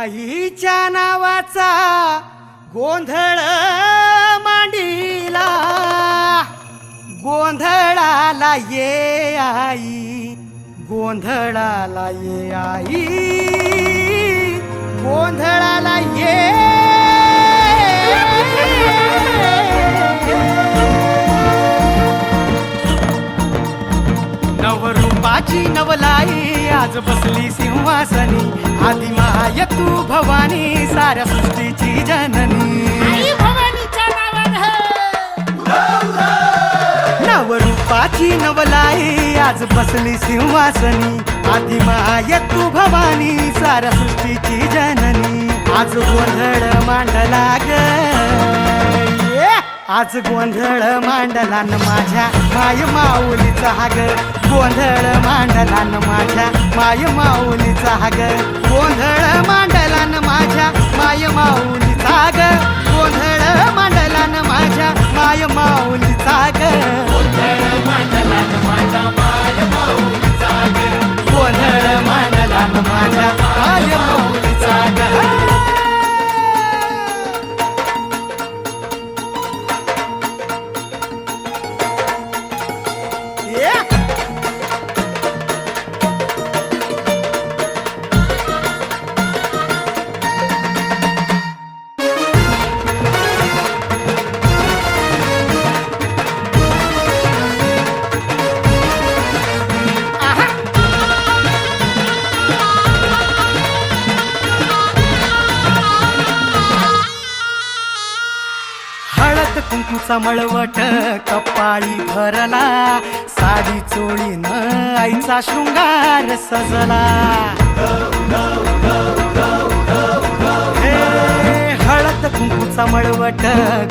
आईच्या नावाचा गोंधळ मांडीला, गोंधळाला ये आई, गोंधळाला ये आई, गोंधळाला ये. नवरूपाची नवलाई आज बसली सिंहासनी, आदि माय तू भवानी साऱ्या सृष्टीची जननी. नवरूपाची नवलाई आज बसली सिंहासनी, आदि माय तू भवानी साऱ्या सृष्टीची जननी. आज गोंधळ मांडला ग, आज गोंधळ मांडला न माझ्या माय माऊलीचा ग, गोंधळ मांडला न माझ्या माय माऊलीचा ग, गोंधळ मांडला न माझ्या माय माऊलीचा ग, गोंधळ मांडला न माझ्या माय माऊलीचा ग, गोंधळ मांडला न माझ्या माय माऊलीचा ग, गोंधळ मांडला न माझ्या माय माऊलीचा ग. कुंकूचा मळवट कपाळी भरला, साडी चोळीन आईचा शृंगार सजला. हळद कुंकूचा मळवट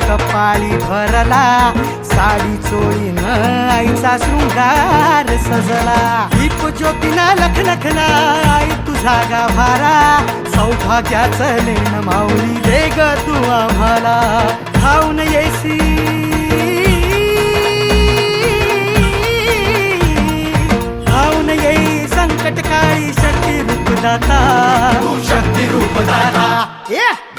कपाळी भरला, साडी चोळीन आईचा शृंगार सजला. दीप ज्योतीना लखलखला आई तुझा गाभारा, सौभाग्याचं लेण माऊली दे ग तू आम्हाला. खाऊन येसी खाऊन येई संकट काळी शक्ती रूपदाता, शक्ती रूपदाता.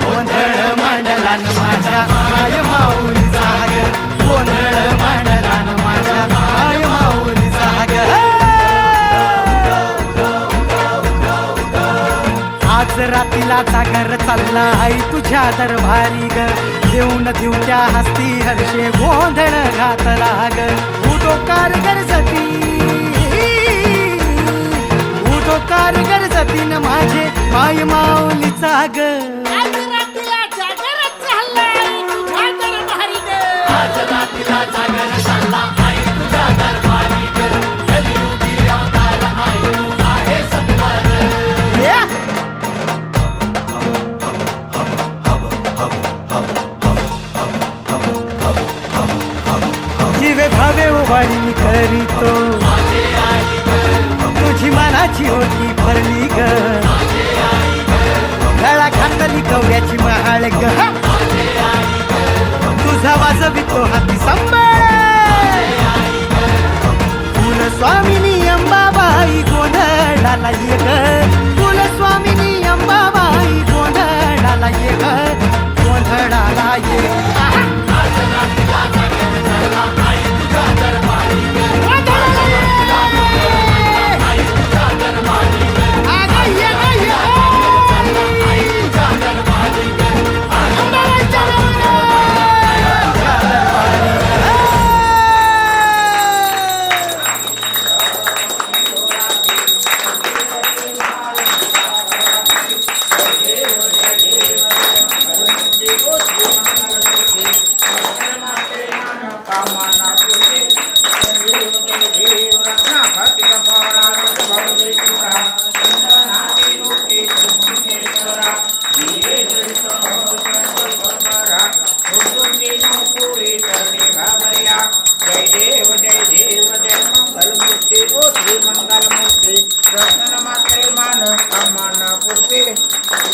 गोंधळ मांडला न माझ्या माय माऊलीचा ग, गोंधळ मांडला न माझ्या माय माऊलीचा ग. आज रातीला जागर चालला आई तुझ्या दरबारी ग, देऊन देऊच्या हस्ती हर्षे गोंधळ घातला ग. उदोकार गरजती, उदोकार गरजती न माझे माय माऊलीचा ग. जीवे भावे उभारी करीतो, तुझी मनाची ओटी भरली ग, गळा घातली गवऱ्याची महाळ ग, तुझा वाजवितो हाती सांभाळ. कुल स्वामिनी अंबाबाई गोंधळाला ये ग, कुल स्वामिनी अंबाबाई गोंधळाला ये ग, गोंधळाला ये.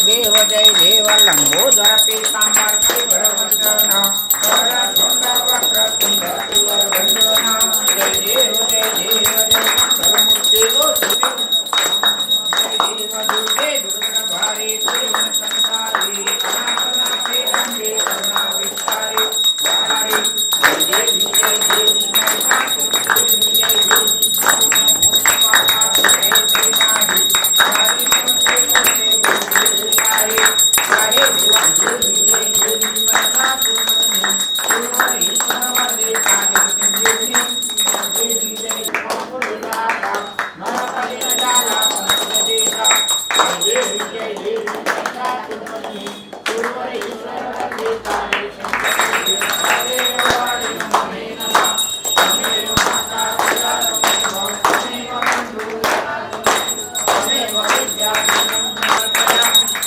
देव जय देव लंबोदर पीतांबर वरवंदना वक्रतुंड वंदना जय देव जय मंगलमूर्ति ओ जय देव दुर्गे दुर्गा भारी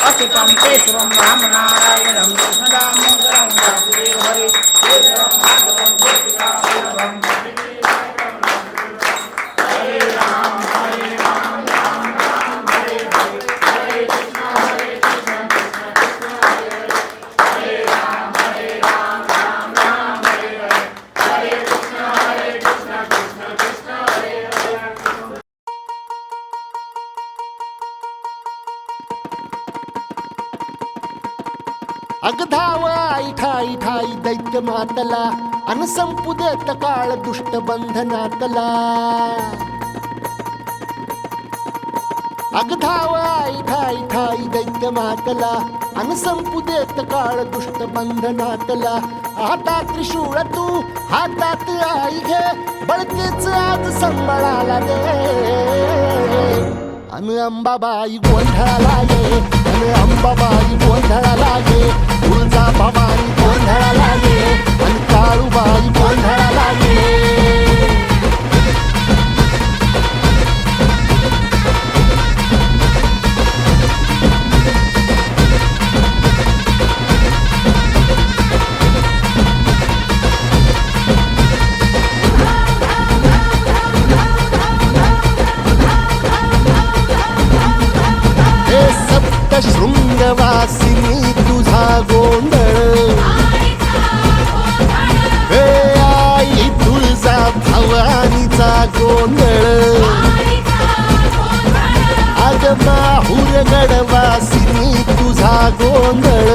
असितं केशवं रामनारायणं कृष्णदामोदरं वासुदेव हरे केशवं माधवं गोपिकावल्लभं हरे राम राम राम हरे हरे हरे कृष्ण कृष्ण कृष्ण हरे राम राम हरे हरे हरे कृष्ण कृष्ण कृष्ण हरे हरे अगधाव आई ठाई ठाई दैत्य मातला अन संपू देत काळ दुष्ट बंधनातला अगधाव आई ठाई ठाई दैत्य मातला अन संपू देत काळ दुष्ट बंधनातला हातात त्रिशूळ तू हातात आई घे बळकेच आज संबळाला दे अन अंबाबाई गोंधळाला ये अन अंबाबाई गोंधळाला ये तुळजा भवानी गोंधळाला ये अन काळूबाई गोंधळाला ये शृंगवासिनी तुझा गोंधळ हे आई तुळजा भवानीचा गोंधळ अग माहुर गडवासिनी तुझा गोंधळ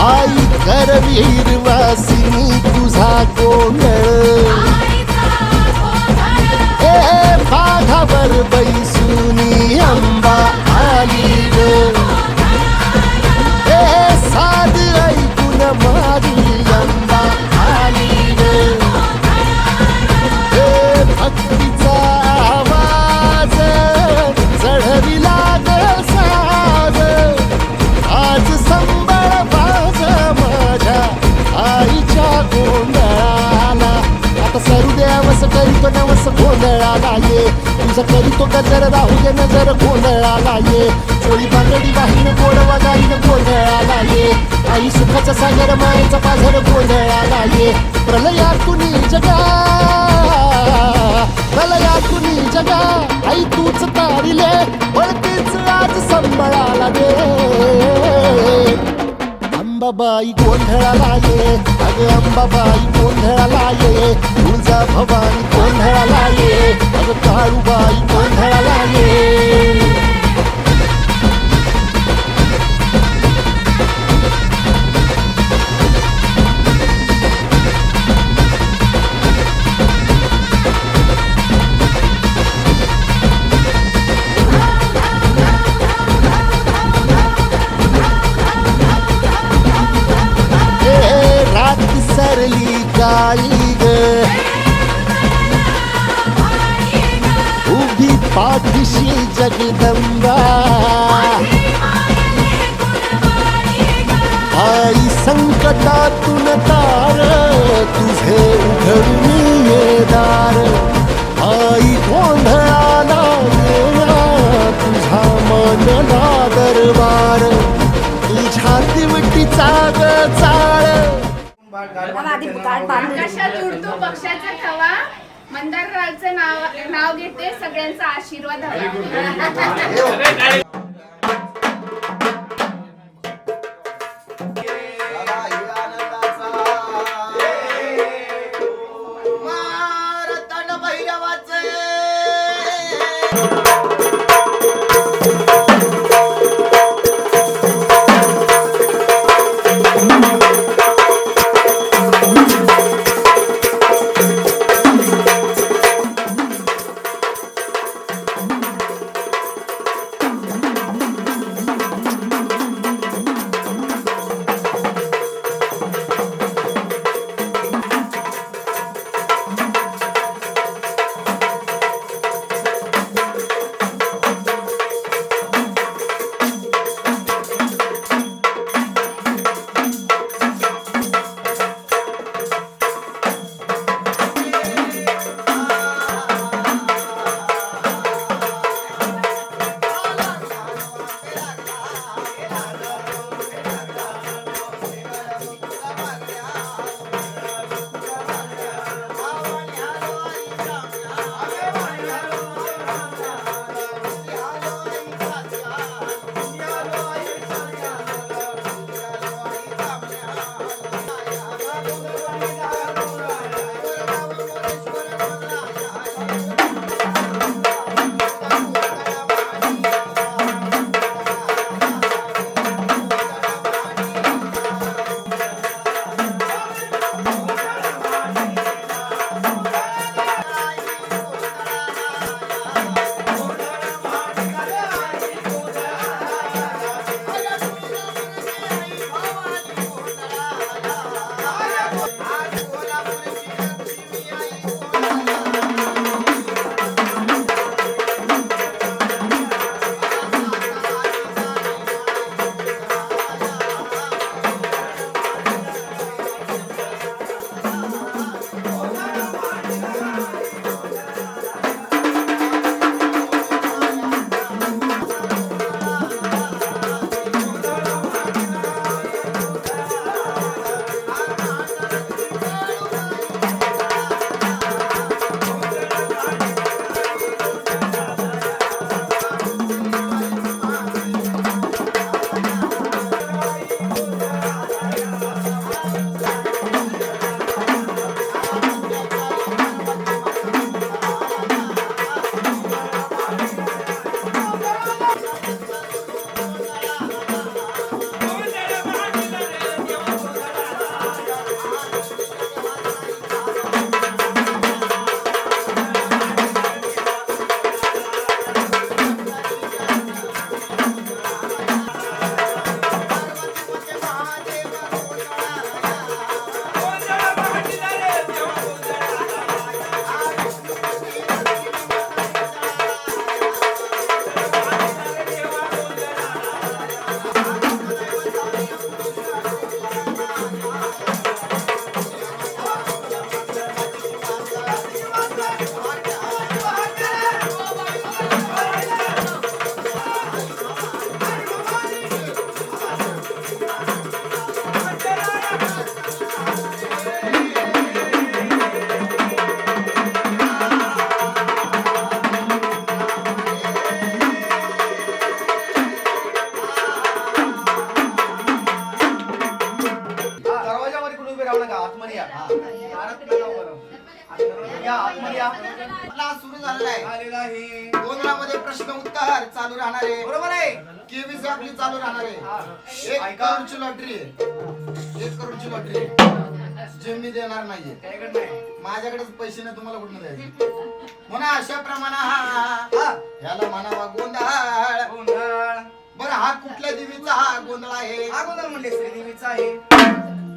आई करवीर वासिनी तुझा गोंधळ ए बाघावर बैसुनी अंबा आली ग ए साध ऐकून मारी अंबा आली ग ए भक्तीचा आवाज चढविला ग साज आज संबळ बाज माझ्या आईच्या गोंधळाला आता सरुदेवस करीतो नवस गोंधळाला ये तुझं करीतो गजर राहू दे नजर गोंधळाला ये चोळी बांगडी वाहीन गोडवा गाईन गोंधळाला ये आई सुखाचा सागर मायेचा पाझर गोंधळाला ये प्रलयातून जगा प्रलयातून जगा आई तूच तारिले वळतीच आज संबळाला दे अंबाबाई गोंधळाला ये अग अंबाबाई गोंधळाला ये तुळजा भवानी गोंधळाला ये अग काळूबाई गोंधळाला ये सरली काळी ग उभी पाठीशी जगदंबा आई संकटातून तार तुझे उघडून ये दार आई गोंधळाला येणार तुझा मनला दरबार तुझ्या दिवटीचा ग चाळ आकाशात उडतो पक्षाचा थवा मंदाररावचं नाव घेते सगळ्यांचा आशीर्वाद हवा आतमध्ये या दारात नका उभं राहू. या आतमध्ये या. आपला सुरू झालेला आहे. आलेला आहे. गोंधळामध्ये प्रश्न उत्तर चालू राहणार आहे. बरोबर आहे. केबीसी आपली चालू राहणार हा. आहे. 1 ऐका. करोडची लॉटरी आहे. 1 करोडची लॉटरी आहे. जे मी देणार नाहीये. त्याकडे नाही. माझ्याकडेच पैसे नाही, तुम्हाला कुठून द्यायचे म्हणा. अशा प्रमाणे हा. ह्याला म्हणावा गोंधळ. गोंधळ. बरं हा कुठल्या देवीचा हा गोंधळ आहे? हा गोंधळ म्हणले श्रीदेवीचा आहे.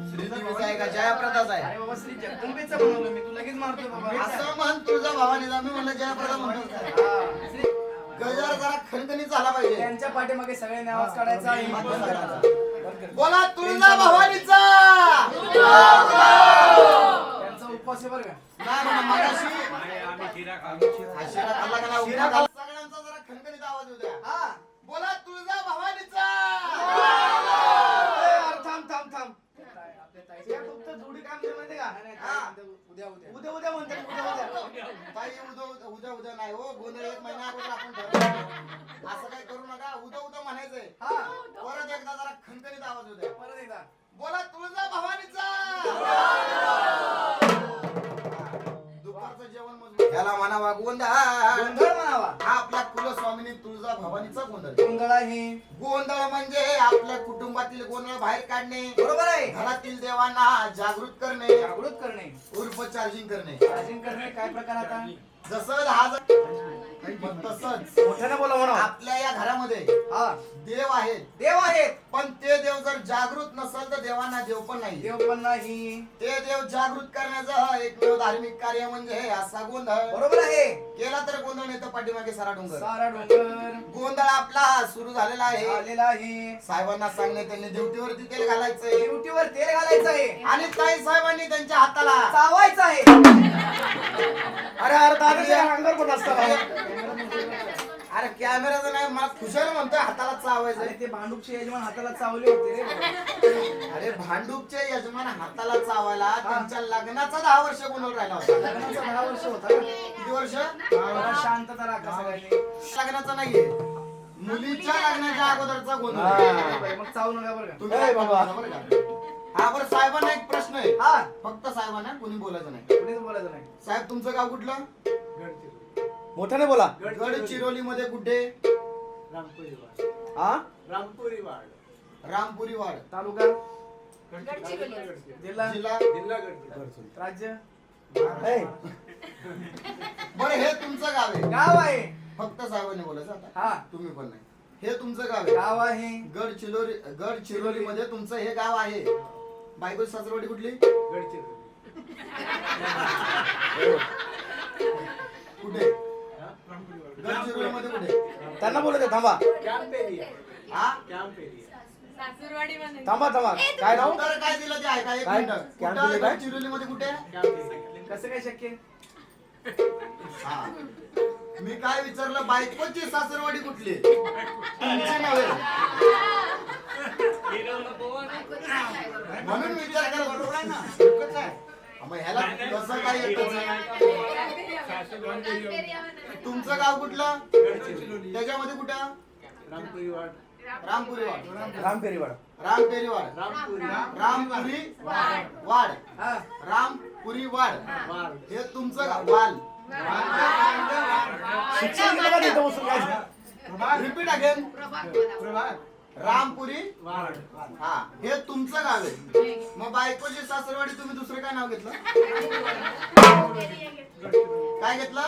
श्रीदेवीचा आहे का जयाप्रदाचा आहे? अरे बाबा श्री जगदंबेचा बनवलं मी, तू लगेच मारतो बाबा. असं म्हण तुझ्या भावाने. मी म्हणलं जयाप्रदा म्हणतो. हा. श्री- गजर जरा खणखणीत झाला पाहिजे. त्यांच्या पाठीमागे सगळ्यांनी आवाज काढायचा आहे. बंद करायचा. बोला तुळजा भवानीचा. त्यांचा उपवास आहे बरं का. नाही म्हणा मगाशी हा शिरा खाल्ला का नाही? उपवास खाल्ला. सगळ्यांचा जरा खणखणीत आवाज येऊ द्या. हा. बोला तुळजा भवानीचा. अरे थांब थांब थांब. हे फक्त जोडी काम नाही माहिती का? हा. उद्या उद्या म्हणतात उद्या. ताई उद्या नाही हो. गोंधळ 1 महिना अगोदर आपण ठरवलं. असं काही करू नका. उद्या म्हणायचंय. हा. परत एकदा जरा खणखणीत आवाज येऊ द्या. परत एकदा. बोला तुळजा भवानीचा. दुपारचं जेवण मजबूत. याला म्हणावा गोंधळ. गोंधळ म्हणावा. हा आपल्या कुलस्वामिनी तुळजा भवानीचा गोंधळ. गोंधळ आहे. गोंधळ म्हणजे आपल्या कुटुंबातील गोंधळ बाहेर काढणे. बरोबर आहे. घरातील देवांना जागृत करणे. जागृत करणे. उर्फ चार्जिंग करणे. चार्जिंग करणे काय प्रकार आता? जसं तसंच मोठ्याने बोला म्हणा. आपल्या या घरामध्ये हा. देव आहेत. देव आहेत. पण ते देव जर जागृत नसेल तर देवांना देव पण नाही. देव पण नाही. ते देव जागृत करण्याचं एकमेव धार्मिक कार्य म्हणजे असा गोंधळ. बरोबर आहे. केला तर गोंधळ नाही तर पाठीमागे सारा डोंगर. सारा डोंगर. गोंधळ आपला सुरू झालेला आहे. आलेला आहे. साहेबांना सांगणे त्यांनी ड्युटीवरती तेल घालायचंय. ड्युटीवर तेल घालायचं आहे. आणि ताई साहेबांनी त्यांच्या हाताला चावायचं आहे. अरे अरे अंगावर पण असतं. अरे कॅमेराचं नाही मला खुशाल म्हणतोय हाताला चावायचं. अरे ते भांडूपचे यजमान हाताला चावले होते रे. अरे भांडूपचे यजमान हाताला चावायला त्यांच्या लग्नाचा 10 वर्ष गोंधळ राहिला होता. लग्नाचा 10 वर्ष होता का? किती वर्ष? जरा शांतता राखा सगळ्यांनी. लग्नाचा नाहीये, मुलीच्या लग्नाच्या अगोदरचा गोंधळ आहे. मग चावू नका बरं का. तुम्ही काय बोलता बरं का? हा बरं साहेबांना एक प्रश्न आहे. हा. फक्त साहेबांना कोणी बोलायचं नाही. कुणीच बोलायचं नाही. साहेब तुमचं गाव कुठलं? मोठ्याने बोला. गडचिरोली मध्ये कुठे? हा. रामपुरी वाड. तालुका. जिल्हा. जिल्हा राज्य. बरं हे तुमचं गाव आहे. गाव आहे. फक्त साहेबांनी बोलायचं आता. हा. तुम्ही पण नाही. हे तुमचं गाव आहे. गाव आहे. गडचिरोली मध्ये तुमचं हे गाव आहे. बायको सासरवाडी कुठली? कुठे? गडचिरोली मध्ये कुठे? त्यांना बोलत आहे. थांबा हा? थांबा थांबा. काय नाव? उत्तर काय दिलं ते ऐका एक काय? मिनिट. कॅम्प कुठं दिले काय? गडचिरोली मध्ये कुठे? कसं काय शक्य? हा. मी काय विचारलं बायकोची सासरवाडी कुठली? तुमची नव्हे. म्हणून विचार करा. बरोबर आहे ना? एकच आहे. मग ह्याला कसं काय येतच? तुमचं गाव कुठलं? त्याच्यामध्ये कुठं? रामपुरी वाड. रामपेरीवाड. रामपुरी वाड. हा. रामपुरी वाड. हे तुमचं गाव. वाल. शिक्षण दिलं का तिथं बसून काय? Repeat again. रामपुरी हा हे तुमचं गाव आहे. मग बायकोची सासरवाडी तुम्ही दुसरं काय नाव घेतलं? काय घेतलं?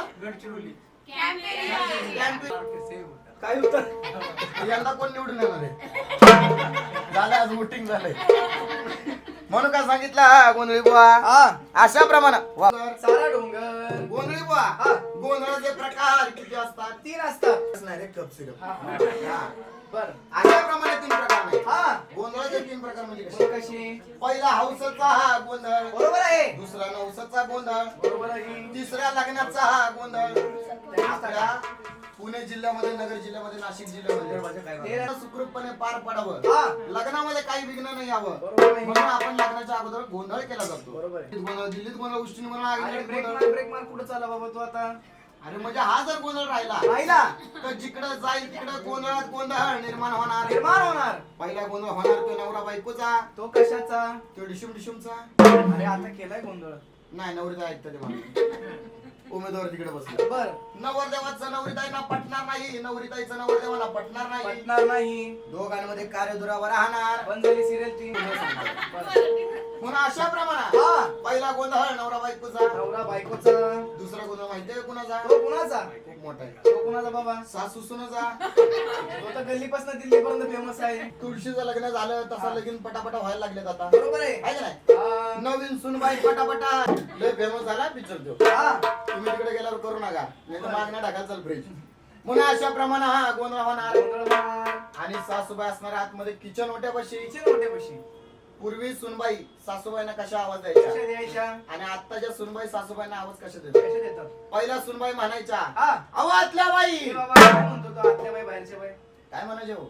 काय उत्तर? यंदा कोण निवडून येणार आहे? झालं आज वोटिंग झालंय म्हणून काय सांगितलं? हा गोंधळी बुवा. हा. अशा प्रमाणे सारा डोंगर. गोंधळी बुवा. हा. गोंधळाचे प्रकार किती असतात? 3 असतात. नाही रे कप सिरप. हा. बर. अशा प्रमाणे 3 प्रकार नाही. हा. गोंधळाचे 3 प्रकार म्हणजे मग कसे? कशी? पहिला हौसचा हा गोंधळ. बरोबर आहे. दुसरा नवसाचा गोंधळ. बरोबर आहे. तिसऱ्या लग्नाचा हा गोंधळ. आपल्या पुणे जिल्ह्यामध्ये, नगर जिल्ह्यामध्ये, नाशिक जिल्ह्यामध्ये सुखरूपपणे पार पडावं, हा. लग्नामध्ये काही विघ्न नाही यावं बरोबर आहे. म्हणून आपण लग्नाच्या अगोदर गोंधळ केला जातो. बरोबर आहे. गोंधळ दिल्लीत गोंधळ, उष्टीत गोंधळ, अरे आग्नेयीत ब्रेक गोंधळ. मार ब्रेक मार. कुठं चालला बाबा तू आता? अरे म्हणजे हा जर गोंधळ राहिला राहिला तर जिकडं जाईल तिकडं गोंधळात गोंधळ निर्माण होणार. निर्माण होणार. पहिला गोंधळ होणार तो नवरा बायकोचा, तो कशाचा? तो डिशुम डिशुमचा. अरे आता केलाय गोंधळ. नाही नवरीचा ऐकतं ते मला. उमेदवार तिकडे बसले. बर नवरदेवाचं नवरीताईंना पटणार नाही, नवरीताईचं नवरदेवाला पटणार नाही. पटणार नाही. दोघांमध्ये कार्यदुरावर राहणार. बंद झाली सिरियल ती. म्हणून अशा प्रमाणात हा पहिला गोंधळ नवरा बायकोचा, नवरा बायकोचा. दुसरा गोंधळ माहितीये कुणाचा? तो कुणाचा? खूप मोठा आहे. तो कुणाचा बाबा? सासू सुनाचा. तो तर गल्लीपासून दिल्लीपर्यंत फेमस आहे. तुळशीचं लग्न झालं तसं लगीन पटापटा व्हायला लागलेत आता. बरोबर आहे. आहे का नाही? हा. नवीन सुनबाई पटापटा लय फेमस झाला पिक्चर तो. हा. तुम्ही तिकडे गेल्यावर करू नका, नाही तर मागण्या टाकाल चल फ्रीज. म्हणून अशा प्रमाणे हा गोंधळ होणार. गोंधळ होणार. आणि सासूबाई असणार आतमध्ये किचन ओट्यापाशी. किचन ओट्यापाशी. पूर्वी सुनबाई सासूबाईंना कशा आवाज कशा द्यायच्या द्यायच्या? आणि आत्ताच्या सुनबाई सासूबाईंना आवाज कशा देतात? कशा देतात? पहिला सुनबाई म्हणायच्या हा. आवाजल्या बाई. ए बाबा काय म्हणतो तो? आतल्या बाई बाहेरच्या बाई. काय म्हणायचे हो?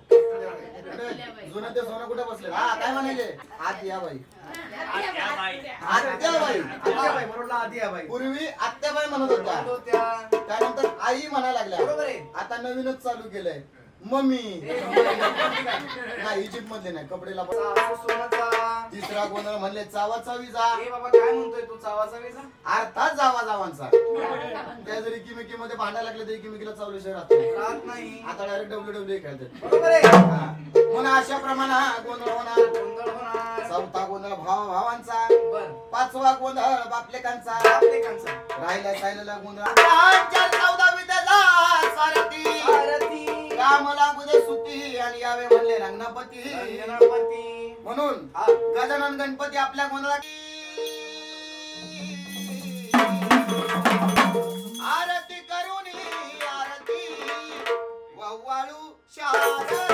जुनं ते सोनं कुठे बसले? हा काय म्हणायचे? आत या बाई. आत्या बाई. आतल्या बाई बरोबर. आधी या बाई. पूर्वी आत्याबाई म्हणत होत्या, म्हणतो त्या. त्यानंतर आई म्हणायला लागल्या. बरोबर आहे. आता नवीनच चालू केलंय मम्मी. ए, नाही इजिप्त मधले नाही कपडेला. सासू सोनाचा. तिसरा गोंधळ म्हणले चावा चावीचा. ए बाबा काय म्हणतोय तू? चावाचा वेचा? अर्थात जावा जावांचा. त्या जरी किमेकीमध्ये भांडायला लागले तरी किमेकीला चावल्याशिवाय राहत नाही. राहत नाही. आता डायरेक्ट WWE खेळतात. बरोबर आहे. म्हणून अशा प्रमाणे हा गोंधळ होणार. गोंधळ होणार. चौथा गोंधळ भावांचा. बर. पाचवा गोंधळ बापलेकांचा. आपले कांचा. राहिला सायलेला गोंधळ. आता 14 विद्याला सारथी. आरती. कामला गुदे सुती आणि यावे म्हणले रंगनापती. गणपती. म्हणून हा. गजानन गणपती आपल्या गोंधळात आरती करुणी आरती वव्वाळू शारदा.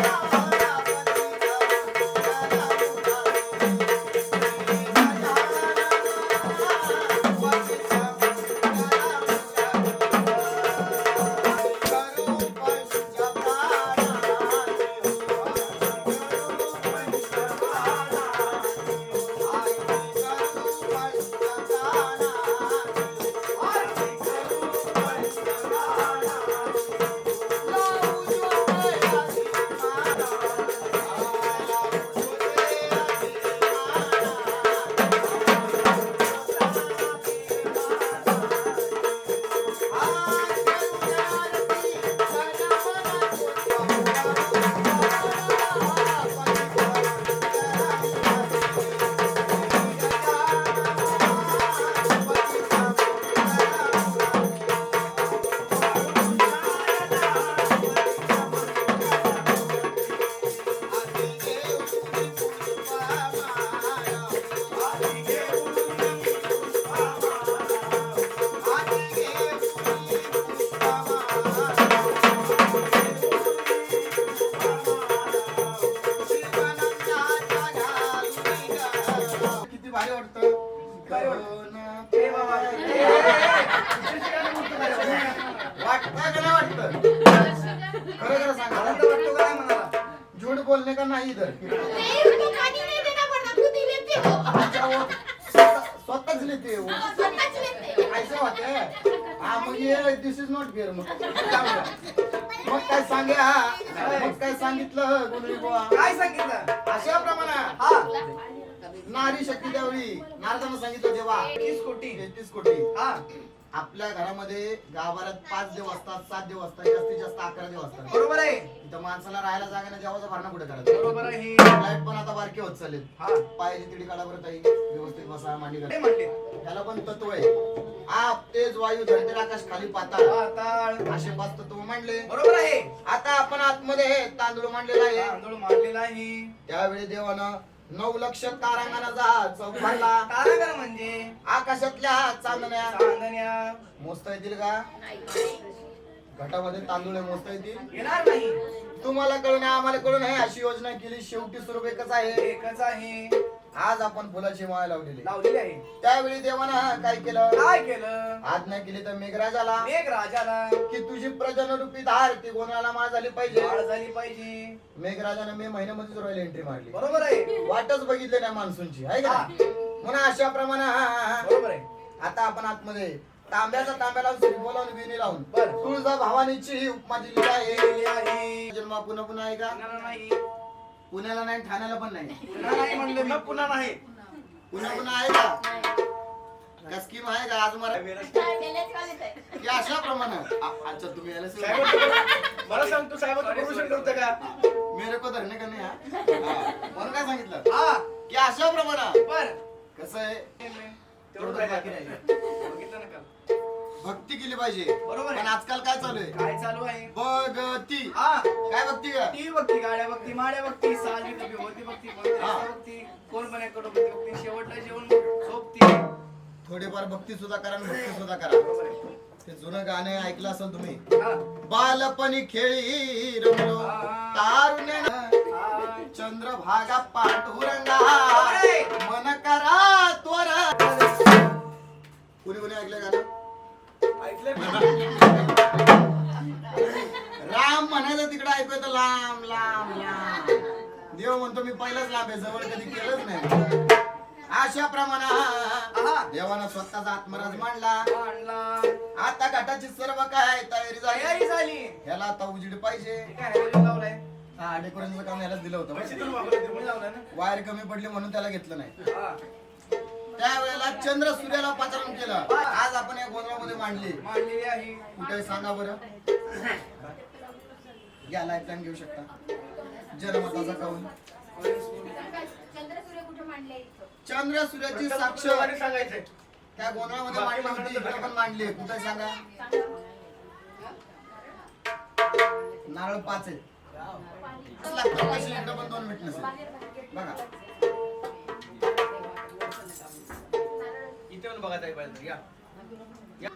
किती भारी वाटतं. भारी वाटतं. ए बाबा. वाटतं का नाही वाटतं? खरं खरं सांगा. आनंद वाटतो का नाही मनाला? झूठ बोलणे का नाही इधर? नहीं, उनको पानी नहीं देना पड़ता, खुद ही लेते हो। अच्छा, वो स्वतःच लिहिते वो. स्वतःच लेते. ऐसे होते. हा मग ये दिस इज नॉट फेअर. मग काय सांगे हा? मग काय सांगितलं गोंधळी बुवा? काय सांगितलं? अशा प्रमाणात हा. नारी शक्ती त्यावेळी नारदानं सांगितलं तेव्हा 30 कोटी. 33 कोटी. हा. आपल्या घरामध्ये गावात 5 देव असतात, 7 देव असतात, जास्तीत जास्त 11 देव असतात. बरोबर आहे. इथं माणसाला राहायला जागा नाही, देवाचा भरणा कुठे करायचा? बरोबर आहे. लाईट पण आता बारकी होत चालेल. हा. पायाची तिडी काढा बरं ताई, व्यवस्थित बसा, मांडी ते करा. म्हणले. त्याला पण तत्व आहे. आप तेज वायू धरती आकाश खाली पाताळ पाताळ. असे 5 तत्व मांडले. बरोबर आहे. आता आपण आतमध्ये हे तांदूळ मांडलेला आहे. तांदूळ मांडलेला आहे. त्यावेळी देवानं 9 लक्ष तारांगणाचा चौकाला तारागण म्हणजे आकाशातल्या चांदण्या चांदण्या. मोजता येतील का? घटामध्ये तांदूळ मोजता येतील? येणार नाही. तुम्हाला कळून आम्हाला कळून आहे अशी योजना केली. शेवटी स्वरूप एकच आहे. एकच आहे. आज आपण फुलाची माळ लावलेली. लावलेली आहे. त्यावेळी देवानं काय केलं? काय केलं? आज्ञा केली तर मेघराजाला मेघ राजाला. की तुझी प्रजनरूपी धार ती गोंधळाला माळ झाली पाहिजे. वाढ झाली पाहिजे. मेघराजानं मे महिन्यामध्येच रॉयल एंट्री मारली. बरोबर आहे. वाटच बघितली नाही मान्सूनची आहे का? हा. म्हणून अशा प्रमाणे बरोबर आहे. आता आपण आतमध्ये तांब्याला बोलावून विणी लावून बर. तुळजा भवानीची ही उपमा दिलेली आहे. दिलेली आहे. जन्म पुन्हा पुन्हा आहे का? पुण्याला नाही. पुण्याला नाही, ठाण्याला पण नाही. पुन्हा नाही म्हणलं मी, पुन्हा नाही. पुन्हा पुन्हा आहे का? का स्कीम आहे का आज मला गेल्याच काळात आहे. की अशा प्रमाणात अच्छा तुम्ही याला साहेब, मला सांग तू साहेब प्रमोशन करतो का? मेरे को धरणे का नाही हा? म्हणून काय सांगितलं हा की अशा प्रमाणात बर कसं आहे तेवढं काय बाकी राहिलं. बघितलं ना का? भक्ती केली पाहिजे. बरोबर आहे. पण आजकाल काय चालू आहे? काय चालू आहे? भगती. हा काय भक्ती का? ती बघती, गाड्या बघती, माड्या बघती, साली बघती, होती बघती, बघती, कोण बने करोडपती बघती, शेवटला जेवण झोपती. थोडीफार भक्ती सुद्धा करा आणि भक्ती सुद्धा करा. बरोबर आहे. ते जुनं गाणं ऐकलं असेल तुम्ही. हा. बालपणी खेळी रमलो तारुण्यानं हा. चंद्रभागा पांडुरंगा अरे! मन करा त्वर. कुणी कुणी ऐकलं गाणं? ऐकलंय मी. राम म्हणायचं तिकडे ऐकू येतं लांब लांब लांब. देव म्हणतो मी पहिलाच लांब आहे, जवळ कधी केलंच नाही. अशा प्रमाणात आहा. देवानं स्वतःचा आत्मराज मांडला. आणला. आता घाटाची सर्व काय तयारी झाली. तयारी झाली. ह्याला आता उजेड पाहिजे. काय हॅलोजन लावलाय? हा डेकोरेशनचं काम ह्यालाच दिलं होतं. पैसे तुम्ही वापरले, तुम्ही लावलाय ना? वायर कमी पडली म्हणून त्याला घेतलं नाही. हा. त्यावेळेला चंद्र सूर्याला पाचारण केलं. आज आपण या गोंधळामध्ये मांडली. मांडलेली आहे. कुठे सांगा बरं. या लाईफलाईन घेऊ शकता. जनमताचा कौल. चंद्रसूर्य कुठे मांडले इथं? चंद्र सूर्याची साक्ष आणि सांगायचंय. त्या गोंधळामध्ये मांडली होती. इकडे पण मांडली. कुठे सांगा. नारळ 5 आहेत. लागतात कशी इकडे पण 2 विटनेस आहेत. बघा इथे पण बघा ताई पाहिजे. या. या.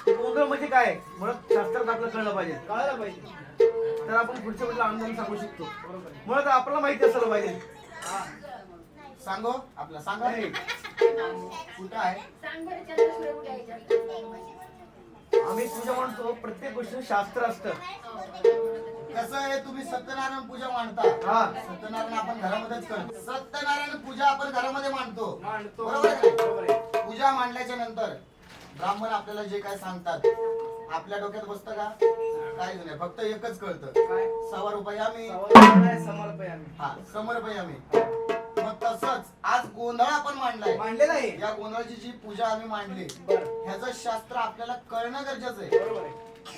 गोंधळ म्हणजे काय मुळात शास्त्रात आपलं कळलं पाहिजे, कळायला पाहिजे, तर आपण पुढच्या वेळेला आनंदाने सांगू शकतो. मुळात आपल्याला माहिती असलं पाहिजे. सांगो आपला सांगा. नाही. कुठं आहे? सांग बरं चंद्रसूर्य कुठे आहे याच्यात? आम्ही पूजा म्हणतो, प्रत्येक गोष्ट शास्त्र असतं. कसं आहे तुम्ही सत्यनारायण पूजा मांडता. हा. सत्यनारायण आपण घरामध्येच करतो. सत्यनारायण पूजा आपण घरामध्ये मांडतो. मांडतो. बरोबर आहे का? बरोबर आहे. पूजा मांडल्याच्या नंतर ब्राह्मण आपल्याला जे काय सांगतात आपल्या डोक्यात बसतं का? काहीच नाही. फक्त एकच कळतं. काय? सवारुपयामी. समर्पयामी. हा समर्पयामी. मग तसंच आज गोंधळ आपण मांडलाय. मांडलेलं आहे. या गोंधळाची जी पूजा आम्ही मांडली बरं. ह्याचं शास्त्र आपल्याला कळणं गरजेचं आहे. बरोबर आहे.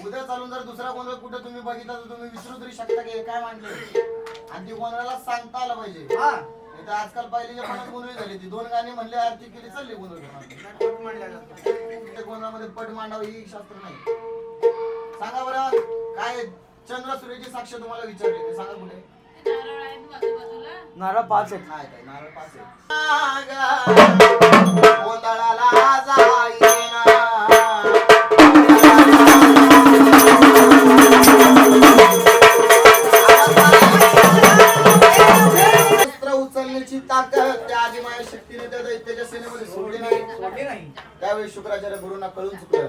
उद्या चालून जर दुसरा गोंधळ कुठे तुम्ही बघितला तर तुम्ही विसरू तरी शकता की हे काय मांडले. आणि ती गोंधळाला सांगता आलं पाहिजे. हा. नाही तर आजकाल पहिली पणच गोंधळी झाली. ती 2 गाणी म्हणले आरती केली चालली गोंधळ. पोट मांडल्या जातात. त्या गोंधळामध्ये पट मांडावं ही शास्त्र नाही. सांगा बरं काय चंद्र सूर्याची साक्ष तुम्हाला विचारली ते सांगा कुठे. नारळ 5 आहेत. नाही काय नारळ 5 आहे. गोंधळाला जाईना शस्त्र उचलण्याची ताकद त्या आदिमाया शक्तीने त्या दैत्याच्या सेनेमध्ये सोडली नाही. सोडली नाही. त्यावेळी शुक्राचार्य गुरूंना कळून चुकलं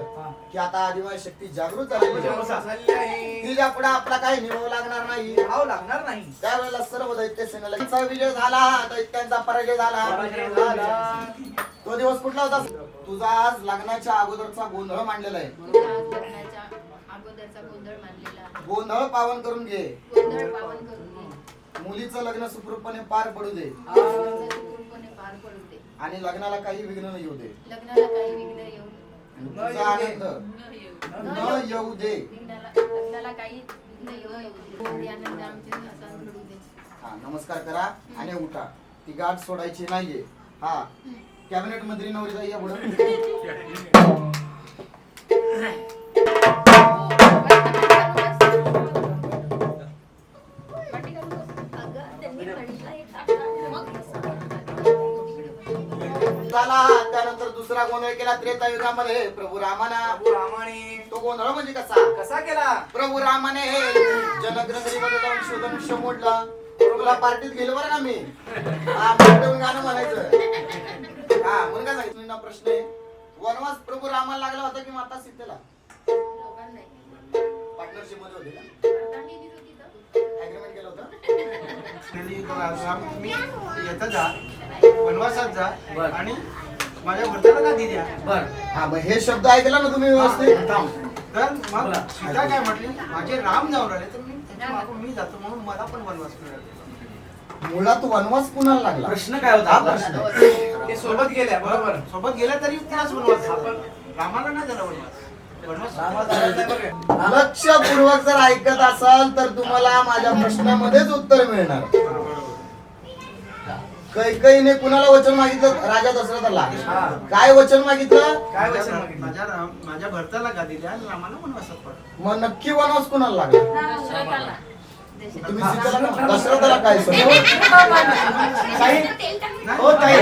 की आता आदिमाया शक्ती जागृत झालेली आहे. झालेली आहे. तिच्या पुढे आपला काही निभाव लागणार नाही. भाव लागणार नाही. त्यावेळेला सर्व दैत्य सेनेला त्यांचा विजय झाला. दैत्यांचा पराजय झाला. पराजय झाला. तो दिवस कुठला होता? तुझा आज लग्नाच्या अगोदरचा गोंधळ मांडलेला आहे. तुझा आज लग्नाच्या अगोदरचा गोंधळ मानलेला आहे. गोंधळ पावन करून घे. गोंधळ पावन करून घे. मुलीचं लग्न सुखरूपपणे पार पडू दे. लग्नाचं सुखरूपपणे पार पडू दे. आणि लग्नाला काही विघ्न न येऊ दे. लग्नाला काही विघ्न येऊ आणि तुझा आनंद न येऊ दे. लग्नाला काही विघ्न येऊ दे. आनंद आमचे असा घडू दे. हा नमस्कार करा आणि उठा. ती गाठ सोडायची नाहीये. हा कॅबिनेट मंत्री नवरीचा या पुढे. झाला. त्यानंतर दुसरा गोंधळ केला त्रेतायुगामध्ये प्रभू रामाना. प्रभू रामाने तो गोंधळ म्हणजे कसा? कसा केला? प्रभू रामाने जनकनगरीमध्ये जाऊन शोधनुष्य मोडला. तुला पार्टीत गेलो बरं ना मी. हा मोठं गाणं म्हणायचं. हा म्हणून काय सांगितलं प्रश्न आहे. वनवास प्रभू रामाला लागला होता की माता सीतेला? पार्टनरशिप मध्ये होते का? ऍग्रीमेंट केलं होतं. तुम्ही येता जा वनवासात जा आणि माझ्या भरताला गादी द्या. बर हा मग हे शब्द ऐकला ना तुम्ही व्यवस्थित? तर मग सीता काय म्हटली, माझे राम जाऊन राहिले तर मी त्यांच्या मागून मी जातो म्हणून मला पण वनवास मिळाला. मुळात वनवास कुणाला लागला? प्रश्न काय होता हा आपला? प्रश्न. ते सोबत गेल्या बरोबर, सोबत गेल्या तरी तिलाच वनवास झाला. रामाला नाही झाला वनवास. लक्षपूर्वक जर ऐकत असाल तर तुम्हाला माझ्या प्रश्नामध्येच उत्तर मिळणार. कैकेयीने कुणाला वचन मागितलं? राजा दशरथाला. काय वचन मागितलं? काय वचन मागितलं? माझ्या भरताला गादी द्या आणि रामाला वनवासात पाठवा. मग नक्की वनवास कुणाला लागला? दशरथाला. तुम्ही सीतेला दशरथाला काय हो ताई,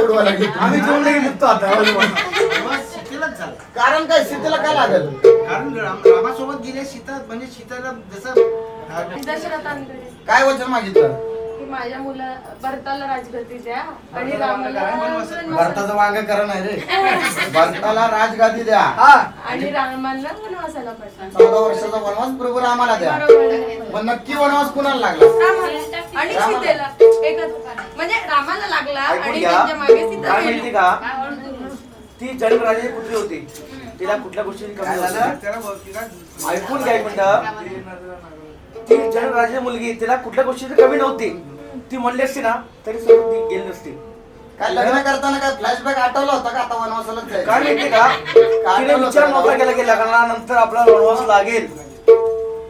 उडवा लागली. आम्ही जोडले निघतो आता. वनवास सीतेलाच झाला. कारण काय? सीतेला काय लागल? कारण रामासोबत गेले सीता, म्हणजे सीताला जसं दशरथांकडे काय वचन मागितलं? की माझ्या मुला भरताला राजगद्दी द्या आणि रामाला भारताचं वांग करा नाही रे. भारताला राजगादी द्या आणि रामाला वनवासाला पाठवा. 14 वर्षाचा वनवास प्रभू रामाला द्या. बरोबर. मग नक्की वनवास कुणाला लागला? रामाला आणि सीतेला एकच, म्हणजे रामाला लागला आणि घ्या. त्यांच्या मागे सीता काय माहिती गेली. का? ती जनकराजाची पुत्री होती, तिला कुठल्या गोष्टीची कमी नव्हती. ऐकून घ्या एक मिनिट. ती जनकराजाची मुलगी, तिला कुठल्या गोष्टीची कमी नव्हती. ती म्हणली असती ना तरी सोडून ती गेली नसती. काय लग्न करताना काय फ्लॅशबॅक आठवला होता का आता वनवासालाच जायचं? काय माहिती का? तिने विचार नव्हता केला की लग्नानंतर आपला वनवास लागेल.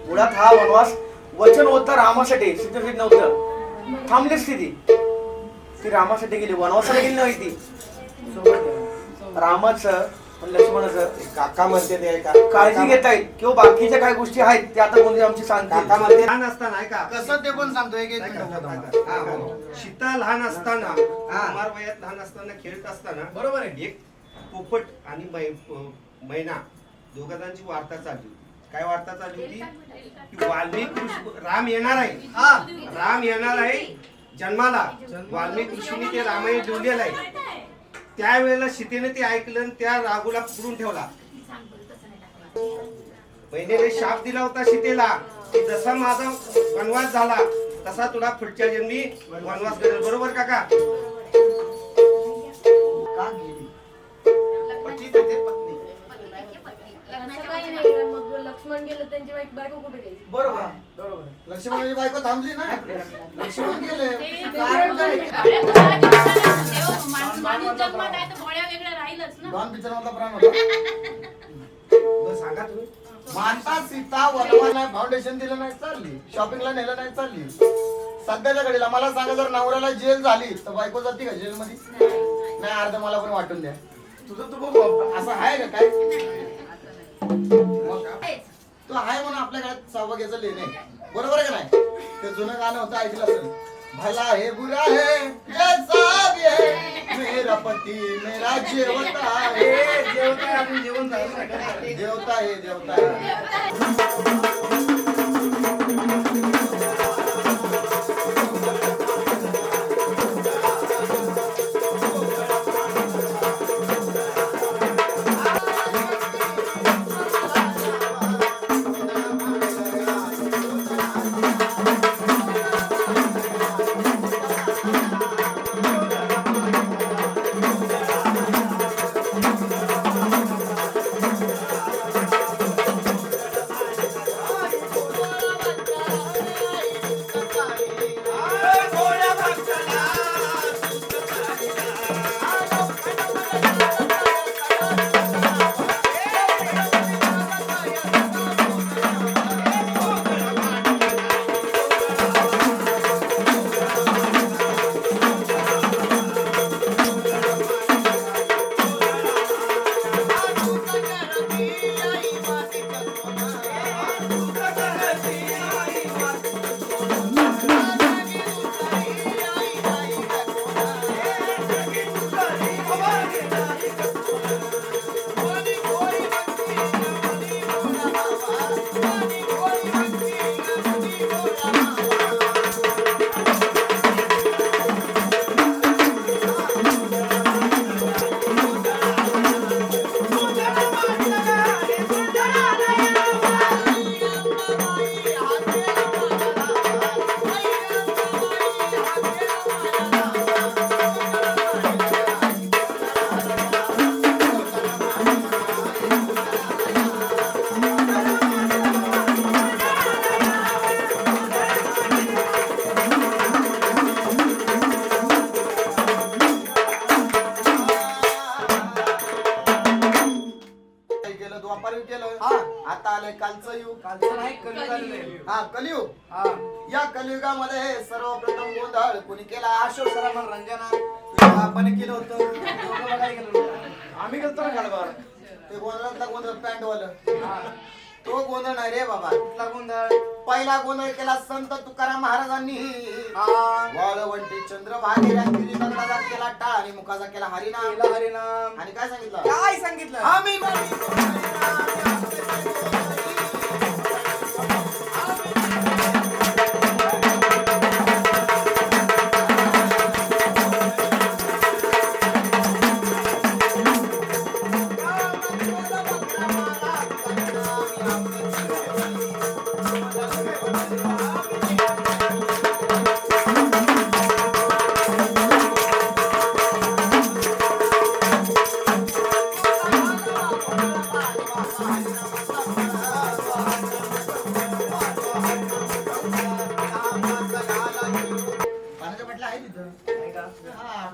मुळात हा वनवास वचन होतं रामासाठी, सीतेसाठी नव्हतं. थांबली असती ती रामासाठी गेली, वनवासाला गेली नाही ती. रामाचं लक्ष्मणाचं काका म्हणते ते ऐका. काळजी घेता येईल किंवा बाकीच्या काय गोष्टी आहेत ते आता कोणी आमची सांगते. काका म्हणते लहान असताना ऐका, कसं ते पण सांगतो. एक मिनिट हा, बोला. सीता लहान असताना, कुमार वयात लहान असताना खेळत असताना बरोबर आहे, एक पोपट आणि मैना दोघांची वार्ता चालली. काय वार्ता चालली होती की वाल्मिक राम येणार आहे, राम येणार आहे जन्माला. वाल्मिक ऋषीने ते रामायण लिहिलेलं आहे. त्यावेळेला सीतेने ते ऐकलं आणि त्या राघूला पकडून ठेवला. महिनेने शाप दिला होता सीतेला की जसा माझा वनवास झाला तसा तुला पुढच्या जन्मी वनवास करेल. बरोबर काका? का गेली? पती तेथे पत्नी. असं काही नाही. मग लक्ष्मण गेलं, त्यांची बायको कुठे गेली? बरोबर. लक्ष्मणाची बायको थांबली ना. लक्ष्मण गेले. दोन पिक्चर मधला प्राण होता. बरं, सांगा तुम्ही. माता सीता वनवाला फाउंडेशन दिलं नाही चालली, शॉपिंगला नेलं नाही चालली. सध्याच्या घडीला मला सांगा, जर नवऱ्याला जेल झाली तर बायको जाते का जेल मध्ये? नाही, अर्ध मला पण वाटून द्या. तुझं तू बघ. असं आहे का काय? तो आहे म्हणून आपल्या घरात सौभाग्याचं लेण आहे. बरोबर आहे का नाही? ते जुनं गाणं होतं, ऐकलं असेल. भला है बुरा है जैसा भी है, मेरा पति मेरा जेवता है. जेवता आहे, आपण जेवण झालं. देवता है, देवता है. द्वापार युग केलं हा. आता आलंय कालचं युग कालचं नाही कलियुग आलेलं आहे. हा कलियुग हा. या कलियुगामध्ये सर्वप्रथम गोंधळ कोणी केला अशोक सरांना रंजना तुझ्या बापाने केलं होतं दोघं बघायला गेलो होतो. आम्ही गेलतो ना गाडगावर. ते गोंधळातला गोंधळ पॅन्ट वालं हा. तो गोंधळ नाही रे बाबा कुठला गोंधळ? पहिला गोंधळ केला संत तुकाराम महाराजांनी हा. वाळवंटी चंद्रभागेला केली दगडाचा केला टाळ आणि मुखाचा केला हरिनाम केला हरिनाम. आणि काय सांगितलं काय सांगितलं? आम्ही पाण्याच्या बाटल्या आहे तिथं नाही का? हा.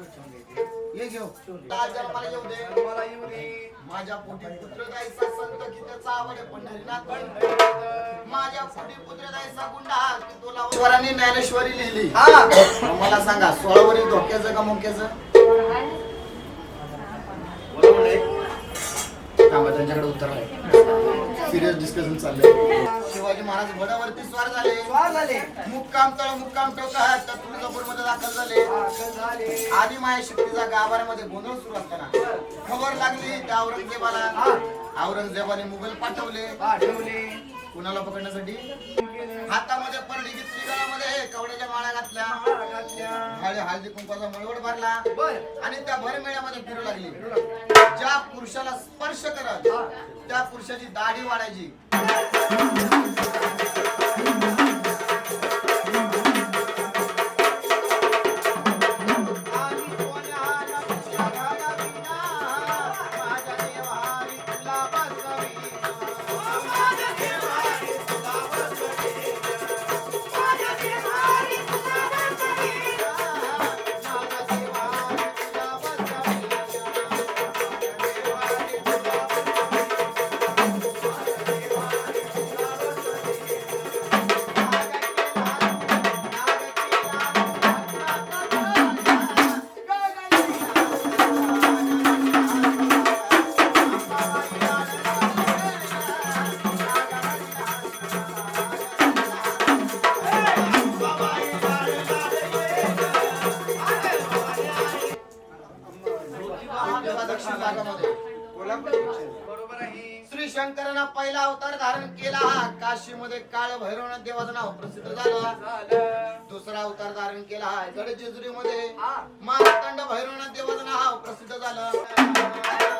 ये घेऊ आज जन्माला येऊ दे मला येऊ दे. माझ्या पोटी पुत्र जायचा संत की त्याचा आवड पंढरीनाथ माझ्या पोटी पुत्र जायचा गुंडा की तुला वरांनी ज्ञानेश्वरी लिहिली हा. मग मला सांगा 16 वरी धोक्याचं का मोक्याचं बरोबर आहे. थांबा त्यांच्याकडे उत्तर आहे सिरियस डिस्कशन चाललंय शिवाजी महाराज घोड्यावरती स्वार झाले स्वार झाले. मुक्काम तळ मुक्काम टोका तर तुळजापूर मध्ये दाखल झाले दाखल झाले. आदी माया शक्तीचा गाभाऱ्यामध्ये गोंधळ सुरू असताना खबर लागली त्या औरंगजेबाला औरंगजेबाने मुघल पाठवले पाठवले. कुणाला पकडण्यासाठी हातामध्ये परडी घेतली गळामध्ये कवड्याच्या माळ्या घातल्या घातल्या. हळदी कुंकवाचा मळवट भरला बर. आणि त्या भरमेळ्यामध्ये फिरू लागली ज्या पुरुषाला स्पर्श करत त्या पुरुषाची दाढी वाढायची दक्षिण भागामध्ये बरोबर आहे. श्री शंकरांना पहिला अवतार धारण केला काशीमध्ये काळ भैरवनाथ देवाचं नाव प्रसिद्ध झालं झालं. दुसरा अवतार धारण केला गडचिंचलीमध्ये हा. मार्तंड भैरवनाथ देवाचं नाव प्रसिद्ध झालं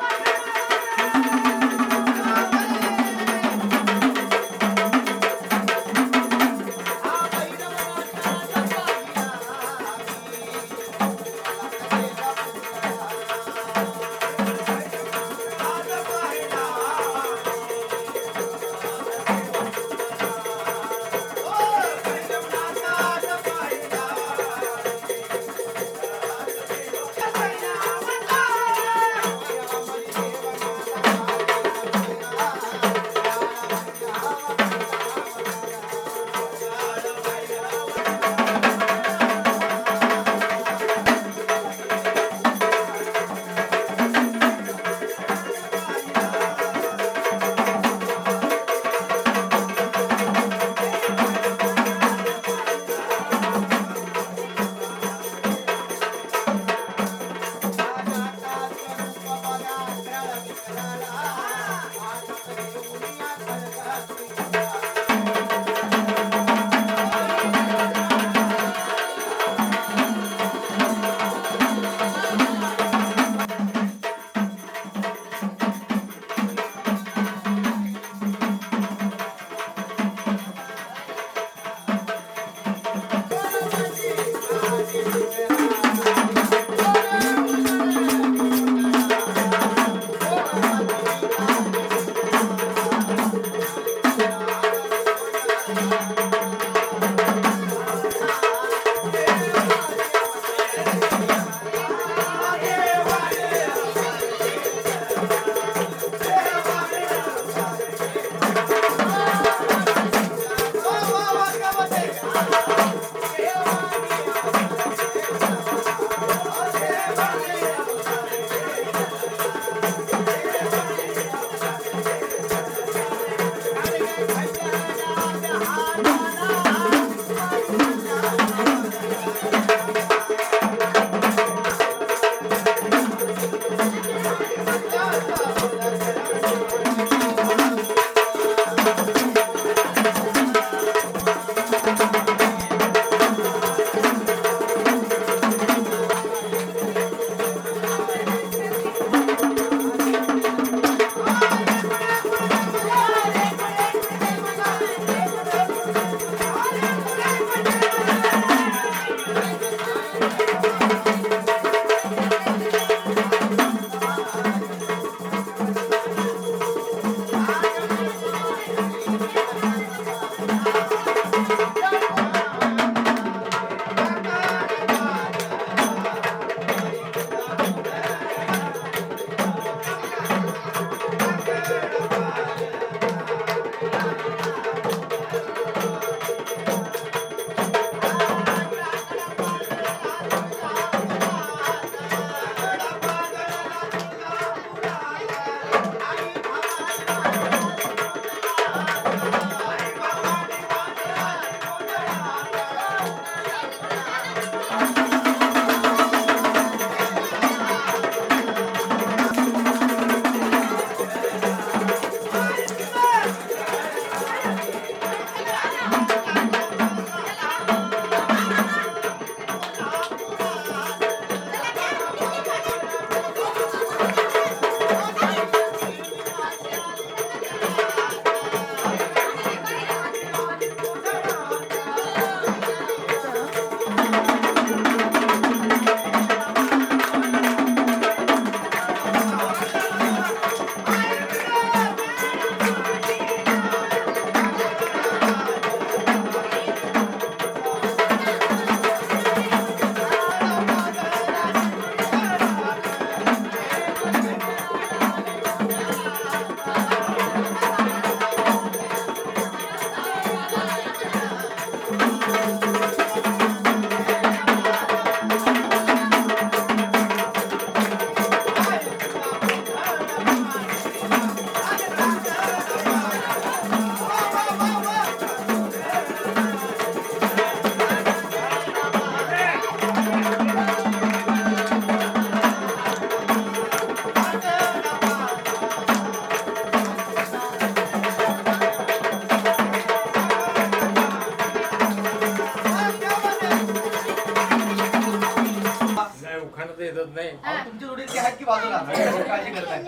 बोला काळजी करताय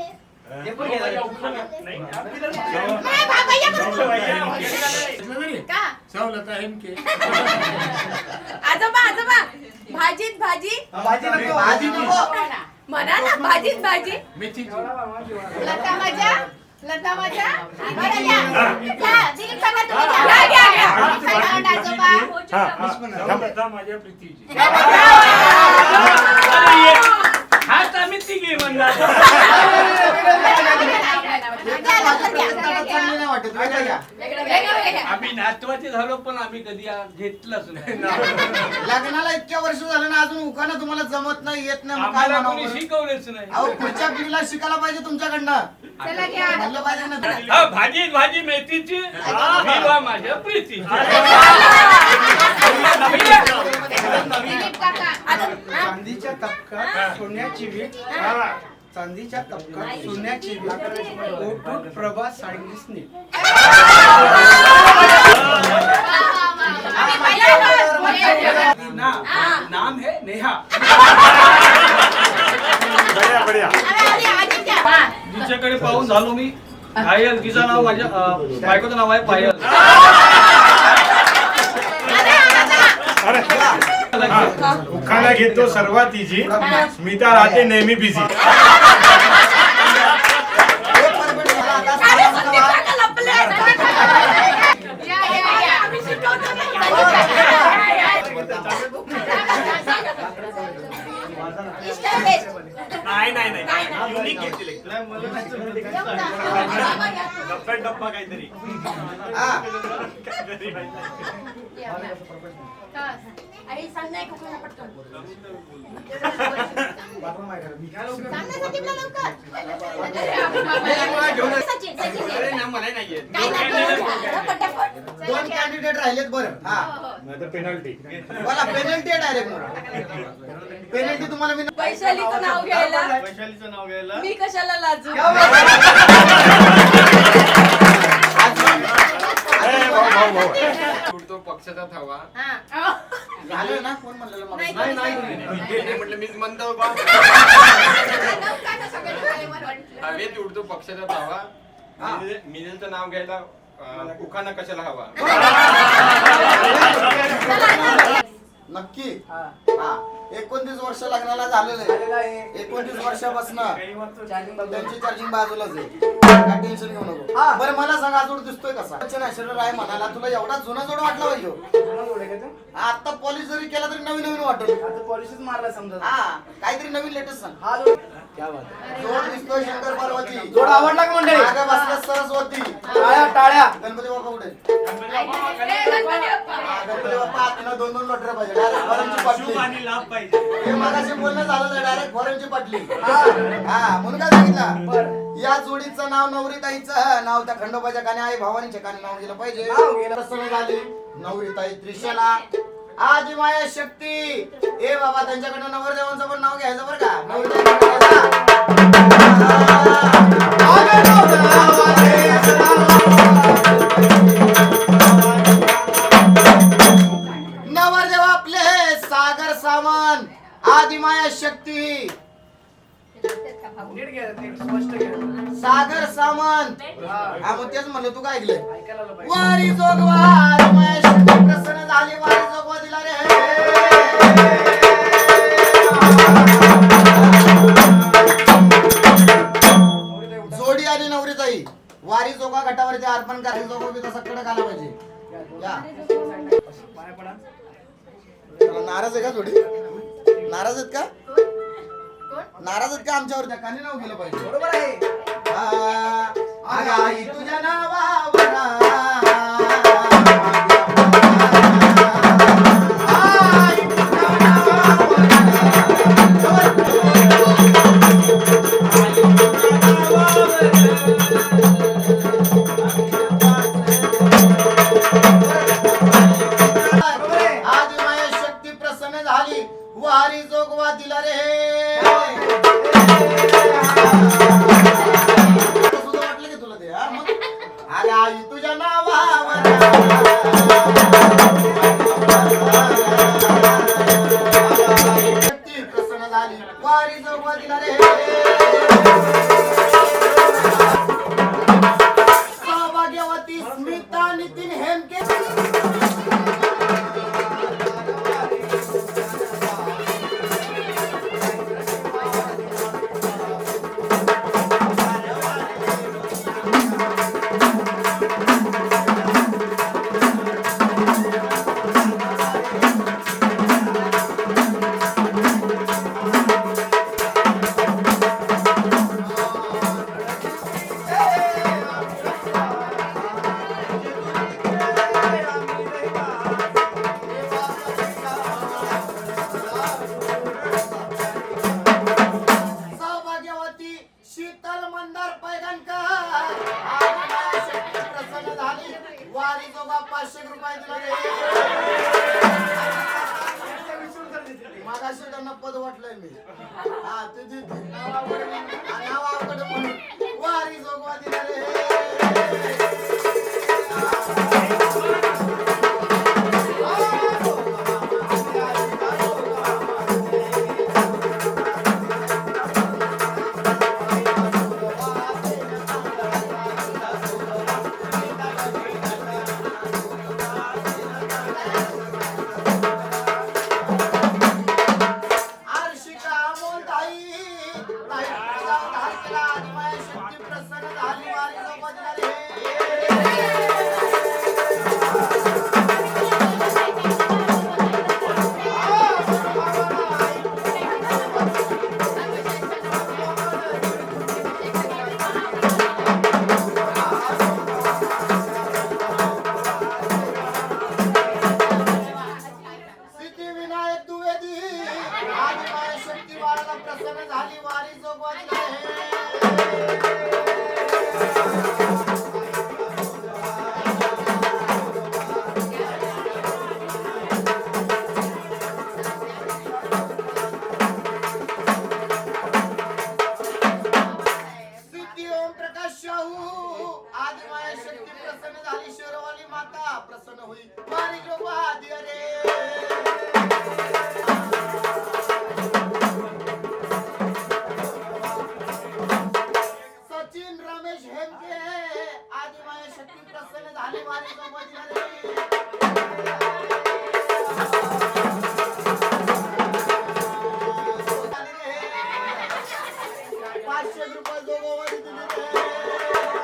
ते पण घ्या जरा. का आजोबा आजोबा भाजीत भाजी भाजी नको. भाजी नको. म्हणा ना भाजीत भाजी लता माझ्या लता माझ्या बरं घ्या. घ्या, दिलीप काका तुम्ही घ्या. घ्या, घ्या, घ्या. काय म्हणता आजोबा? माझ्या प्रीतीची हाच आम्ही तिघे म्हणणार घ्या, लवकर घ्या. चांगली नाही वाटत वेगळं घ्या. वेगळं घ्या. आम्ही नातवाचे झालो पण आम्ही कधी घेतलंच नाही लग्नाला इतक्या वर्ष झालं ना अजून उखाणं तुम्हाला जमत नाही येत नाही मग काय आम्हाला म्हणावं कोणी बरं? शिकवलेच नाही अहो पुढच्या पिढीला शिकायला पाहिजे तुमच्याकडनं चला घ्या. म्हणलं पाहिजे ना हा भाजी भाजी मेथीची विवा माझ्या प्रीतीची दिलीप काका चांदीच्या तपकात सोन्याची वीट चांदीच्या तपकात सोन्याची वीट ओटूट प्रभा साडीस नीट आम्ही पहिल्यांदाच. नाम है नेहा अरे, आजी घ्या. तिच्याकडे पाहून झालो मी पायल तिचं नाव माझ्या बायकोचं नाव आहे पायल उखाणा घेतो सर्वात इजी स्मिता राहते नेहमी बिझी हे परफेक्ट झालं. आता अरे, सांगा संदीप मला. काका लपले. या, या, या. आम्ही शिकवतो ना. इष्ट बेस्ट. नाही युनिक घेतील येऊ ना. डब्बा काहीतरी हा. या, या. टॉस. आई सांग नाही कुठून पटकन. सांग ना संदीपला लवकर. सचिन सचिन घे. मला नाही येत काय नाही घ्या. पटापट. दोन कॅन्डिडेट राहिलेत बरं हा पेनल्टी बोला पेनल्टी आहे डायरेक्ट पेनल्टी तुम्हाला मी वैशालीचं नाव घ्यायला वैशालीचं नाव घ्यायला मी कशाला लाजू उडतो पक्षाचा हवा हा. झालं ना कोण म्हणलेलं मला नाही म्हटलं मीच म्हणतो बा काका सगळं झाले मला वाटलं. हवेत उडतो पक्षाचा हवा मिजेलचं नाव घ्यायला उखाणा कशाला हवा नक्की हा 29 वर्ष लग्नाला झालेलं आहे 29 वर्षापासून त्यांची चार्जिंग बाजूलाच आहे काय टेन्शन घेऊ नको बरं मला सांग हा जोड दिसतोय कसा नॅचरल आहे म्हणाला तुला एवढा जुना जोड वाटला पाहिजे आता पॉलिश जरी केला तरी नवीन नवीन वाटत पॉलिसीच मारला समजा हा काहीतरी नवीन लेटेस्ट सांग हा जोड क्या बात जोड दिसतोय शंकर पार्वती जोड आवडला का मंडळी मागे बसल्या सरस्वती टाळ्या टाळ्या गणपती बाप्पा कुठे गणपती बाप्पा. गणपती बाप्पा आतनं 2-2 लॉटऱ्या पाहिजे डायरेक्ट फॉरेनची पाटली आणि लाभ पाहिजे हे मगाशी बोलणं झालं डायरेक्ट फॉरेनची पाटली हा म्हणून काय सांगितलं या जोडीचं नाव नवरीताईचं नाव त्या खंडोबाच्या काने आई भवानीच्या काने नाव गेलं पाहिजे तसं झाली नवरीताई त्रिशला आदि माया शक्ती ए बाबा त्यांच्याकडनं नवरदेवांचं पण नाव घ्यायचं बरं का नवरदेव आपले सागर सामान आदि माया शक्ती नीट घ्या नीट स्पष्ट घ्या सागर सामान हा मग तेच म्हणलं तू काय ऐकलंय ऐकायला आलं पाहिजे वारी जोगवा आदि माया शक्ती प्रसन्न झाली वारी जोगवा दिला रे जोडी आणि नवरीताई वारी जोगा घाटावरती अर्पण करायचं जोगवा बी तसा कडक आला पाहिजे या पाया पडा त्याला नाराज आहे का जोडी नाराज आहेत का नाराज आहेत का आमच्यावर त्या काने नाव गेलं पाहिजे बरोबर आहे आई तुझ्या नावावर आदि माया शक्ती प्रसन्न झाली वारी जोगवा दिला रे सुद्धा वाटलं की तुला ते हा? मग? अरे आई शीतल मंदार पैगणकर आणि माझ्या शक्ती प्रसन्न झाली वारी जोगा 500 रुपये दिला रे मागाशी त्यांना पद वाटलंय मी हा तुझी नाव अवघड म्हणून वारी जोगवा दिला रे आरशिका मोलताई ताई तुझा उद्धार केला आणि माझ्या शक्ती प्रसन्न झाली वारी जोगवा दिला रे सिद्धिविनायक द्विवेदी आणि माझ्या शक्ती बाळाला प्रसन्न झाली वारी जोगवा दिला रे सिद्धी ओम प्रकाश शाहू आदि माया शक्ती प्रसन्न झाली शेरवाली माता प्रसन्न होई वारी जोगवा दिया रे सचिन रमेश हेमके आदि माया शक्ती प्रसन्न झाली वारी जोगवा दिया रे पाचशे रुपये जोगवारी दिली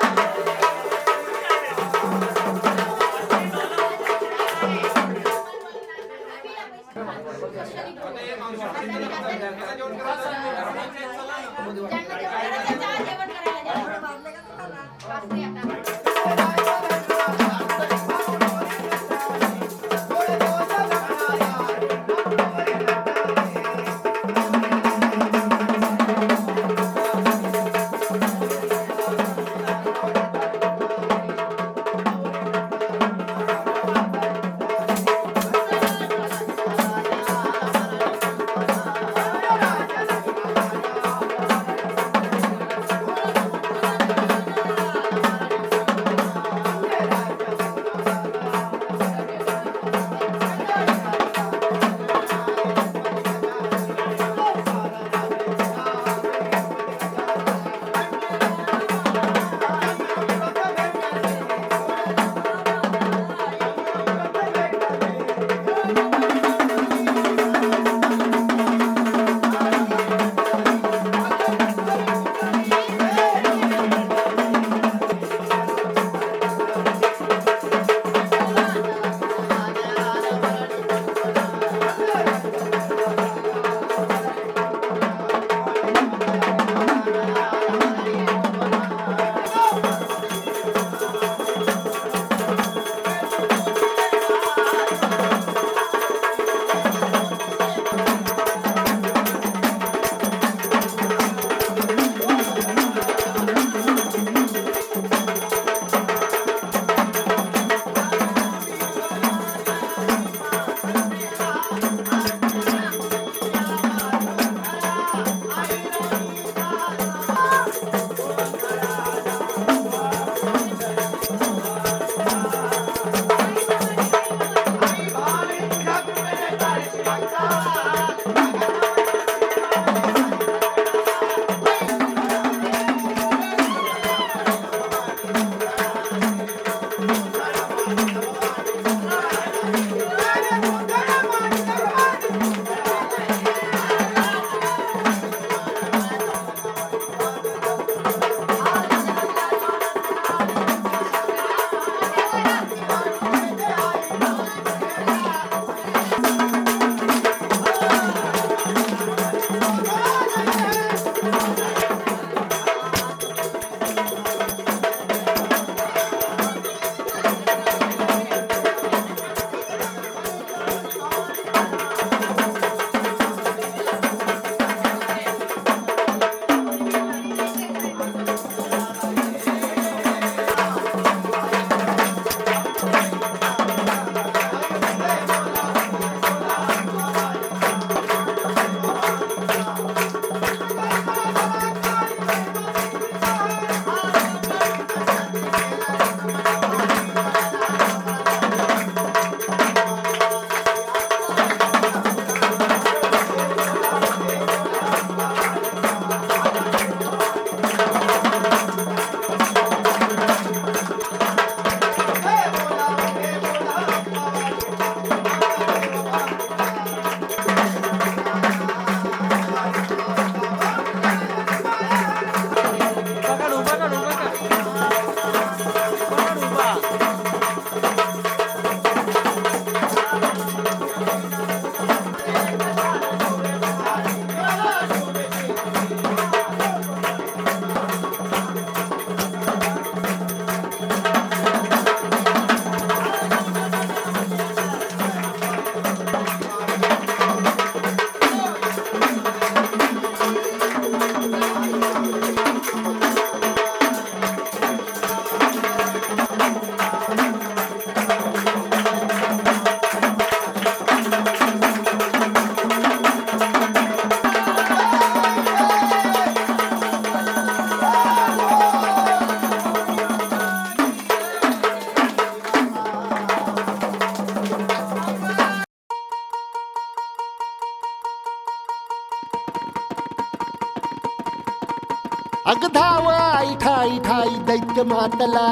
अग धाव आई ठाई ठाई दैत्य मातला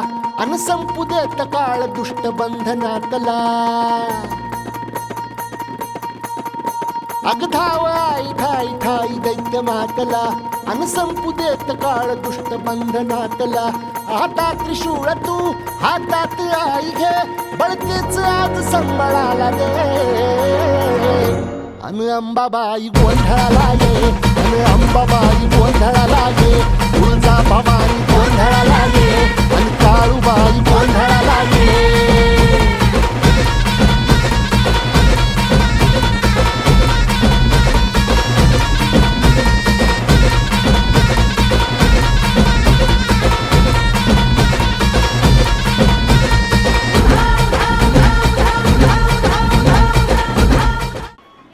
अन संपू देत काळ दुष्ट बंधनातला अग धाव आई ठाई ठाई दैत्य मातला अन संपू देत काळ दुष्ट बंधनातला हातात त्रिशूळ तू हातात आई घे बळकेच आज संबळाला दे अन अंबाबाई गोंधळाला ये अन अंबाबाई गोंधळाला ये तुळजा भवानी गोंधळाला ये अन काळूबाई गोंधळाला ये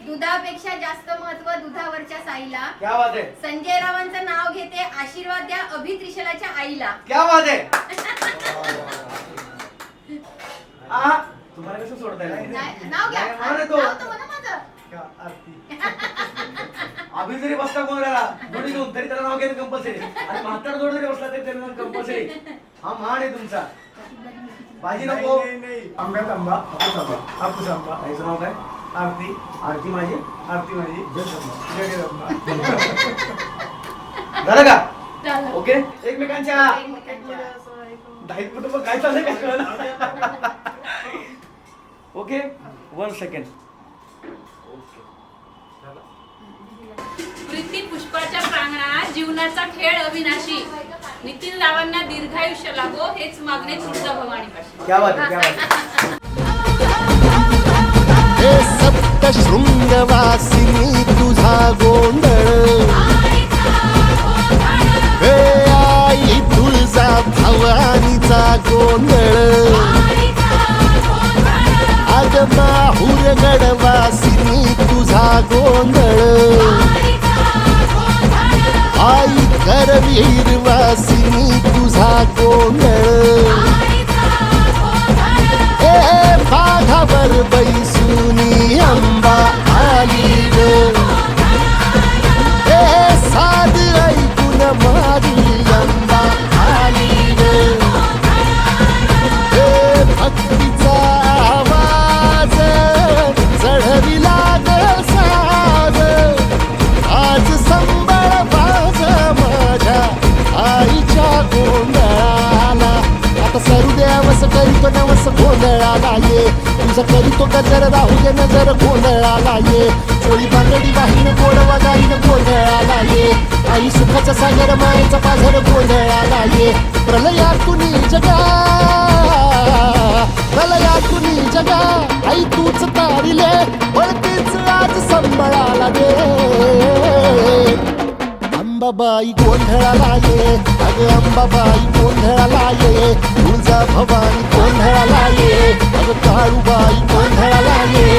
दुधापेक्षा जास्त महत्व दुधावरच्या साईला. क्या बात आहे, संजय रावांचं नाव घेते. आशीर्वाद द्या अभि त्रिशलाच्या आईला. क्या बात आहे. तुम्हाला कसं सोडता येईल? नाव घ्या. नाही, म्हणा तो. नाव तर म्हणा माझं. अभि जरी बसला कोणाला जोडी घेऊन तरी त्याला नाव घ्यायचं कंपल्सरी आणि म्हातारा जोड जरी बसला तरी त्याला कंपल्सरी. हा मान आहे तुमचा. भाजी नको. आंब्यात आंबा, हापूस आंबा, हापूस आंबा. आईचं नाव काय? आरती, आरती माझी. आरती माझी, जगदंबा. झालं का? झालं. ओके. एकमेकांच्या एकमेकांच्या. दाहित कुटुंब काय चाललंय काय कळलं? Okay 1 second. प्रीती पुष्पाच्या प्रांगणात जीवनाचा खेळ अविनाशी. नितीन रावांना दीर्घायुष्य लाभो हेच मागणे तुळजा भवानीपाशी. क्या बात आहे, क्या बात आहे. हे सप्त शृंगवासिनी तुझा गोंधळ हे आई तुळजा भवानीचा गोंधळ अग माहुर गडवासिनी तुझा गोंधळ आई करवीर वासिनी तुझा गोंधळ ए बाघावर बैसुनी अंबा आली ग ए साध ऐकून माझी अंबा आली ग ए भक्तीचा आवाज चढविला ग साज आज संबळ बाज माझ्या आईच्या गोंधळाला. आता सरुदेवस करीतो नवस गोंधळाला ये तुझं करीतो गजर राहू दे नजर गोंधळाला ये चोळी बांगडी वाहीन गोडवा गाईन गोंधळाला ये आई सुखाचा सागर मायेचा पाझर गोंधळाला ये प्रलयातुनी जगा प्रलयातुनी जगा आई तूच तारिले वळतीच आज संबळाला दे अंबाबाई गोंधळाला ये अग अंबाबाई गोंधळाला ये तुळजा भवानी गोंधळाला ये अग काळूबाई गोंधळाला ये.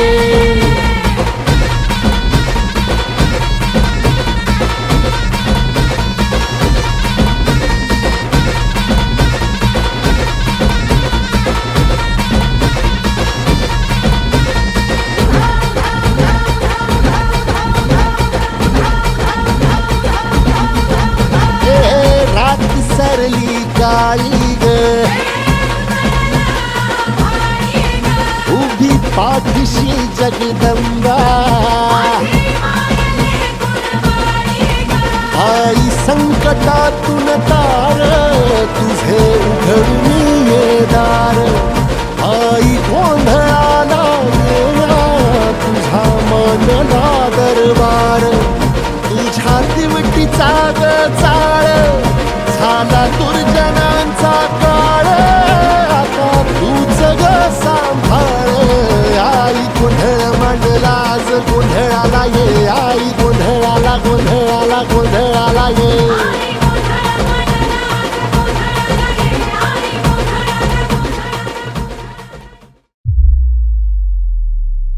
रात सरली काळी ग उभी पाठीशी जगदंबा आई संकटातून